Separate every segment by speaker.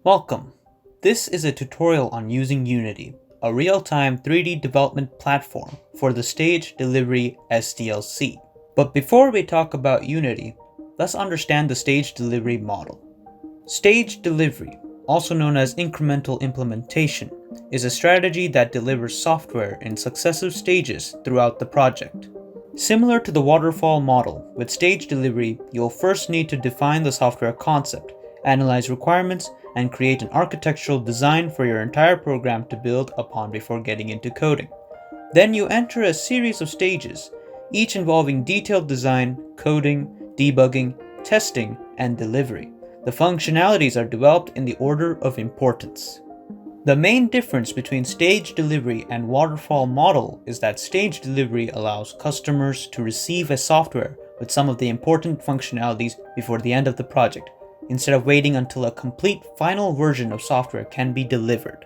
Speaker 1: Welcome! This is a tutorial on using Unity, a real-time 3D development platform for the Stage Delivery SDLC. But before we talk about Unity, let's understand the Stage Delivery model. Stage Delivery, also known as incremental implementation, is a strategy that delivers software in successive stages throughout the project. Similar to the waterfall model, with Stage Delivery, you'll first need to define the software concept, analyze requirements, and create an architectural design for your entire program to build upon before getting into coding. Then you enter a series of stages, each involving detailed design, coding, debugging, testing, and delivery. The functionalities are developed in the order of importance. The main difference between Stage Delivery and Waterfall model is that Stage Delivery allows customers to receive a software with some of the important functionalities before the end of the project, instead of waiting until a complete final version of software can be delivered.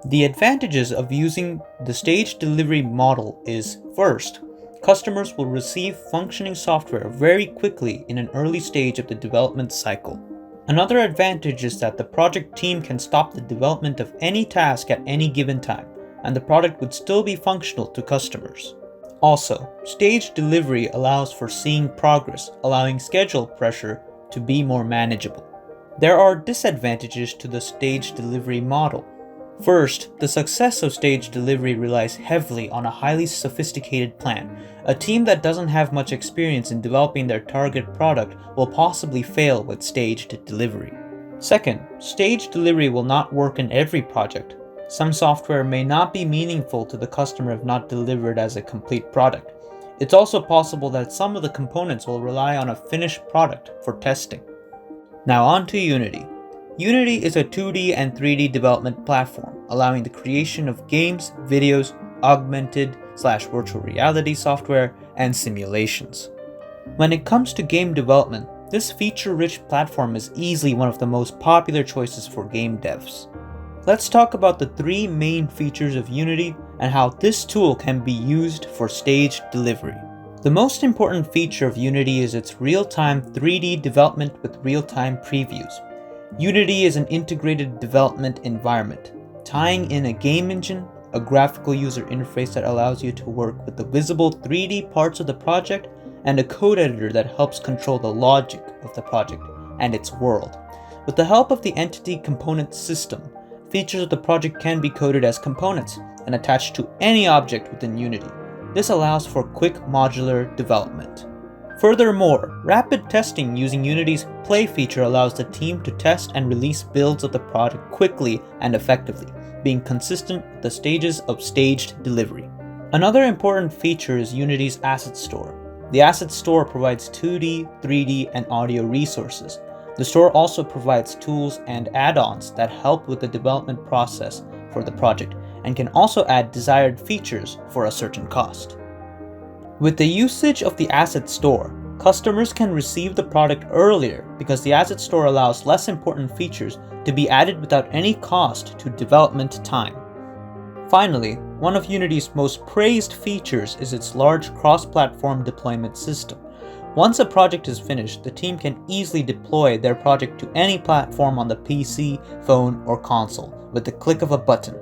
Speaker 1: The advantages of using the Stage Delivery model is, first, customers will receive functioning software very quickly in an early stage of the development cycle. Another advantage is that the project team can stop the development of any task at any given time, and the product would still be functional to customers. Also, Stage Delivery allows for seeing progress, allowing schedule pressure to be more manageable. There are disadvantages to the Stage Delivery model. First, the success of Stage Delivery relies heavily on a highly sophisticated plan. A team that doesn't have much experience in developing their target product will possibly fail with Staged Delivery. Second, Stage Delivery will not work in every project. Some software may not be meaningful to the customer if not delivered as a complete product. It's also possible that some of the components will rely on a finished product for testing. Now on to Unity. Unity is a 2D and 3D development platform, allowing the creation of games, videos, augmented/virtual reality software, and simulations. When it comes to game development, this feature-rich platform is easily one of the most popular choices for game devs. Let's talk about the three main features of Unity and how this tool can be used for Stage Delivery. The most important feature of Unity is its real-time 3D development with real-time previews. Unity is an integrated development environment, tying in a game engine, a graphical user interface that allows you to work with the visible 3D parts of the project, and a code editor that helps control the logic of the project and its world. With the help of the Entity Component System, features of the project can be coded as components and attached to any object within Unity. This allows for quick modular development. Furthermore, rapid testing using Unity's Play feature allows the team to test and release builds of the product quickly and effectively, being consistent with the stages of Staged Delivery. Another important feature is Unity's Asset Store. The Asset Store provides 2D, 3D, and audio resources. The store also provides tools and add-ons that help with the development process for the project, and can also add desired features for a certain cost. With the usage of the Asset Store, customers can receive the product earlier because the Asset Store allows less important features to be added without any cost to development time. Finally, one of Unity's most praised features is its large cross-platform deployment system. Once a project is finished, the team can easily deploy their project to any platform on the PC, phone, or console with the click of a button.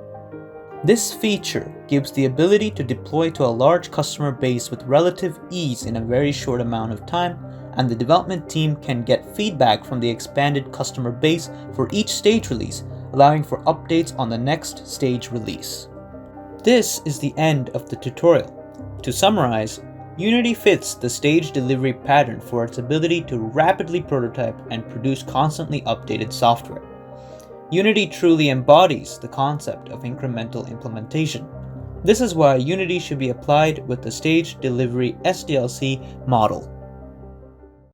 Speaker 1: This feature gives the ability to deploy to a large customer base with relative ease in a very short amount of time, and the development team can get feedback from the expanded customer base for each stage release, allowing for updates on the next stage release. This is the end of the tutorial. To summarize, Unity fits the Stage Delivery pattern for its ability to rapidly prototype and produce constantly updated software. Unity truly embodies the concept of incremental implementation. This is why Unity should be applied with the Stage Delivery SDLC model.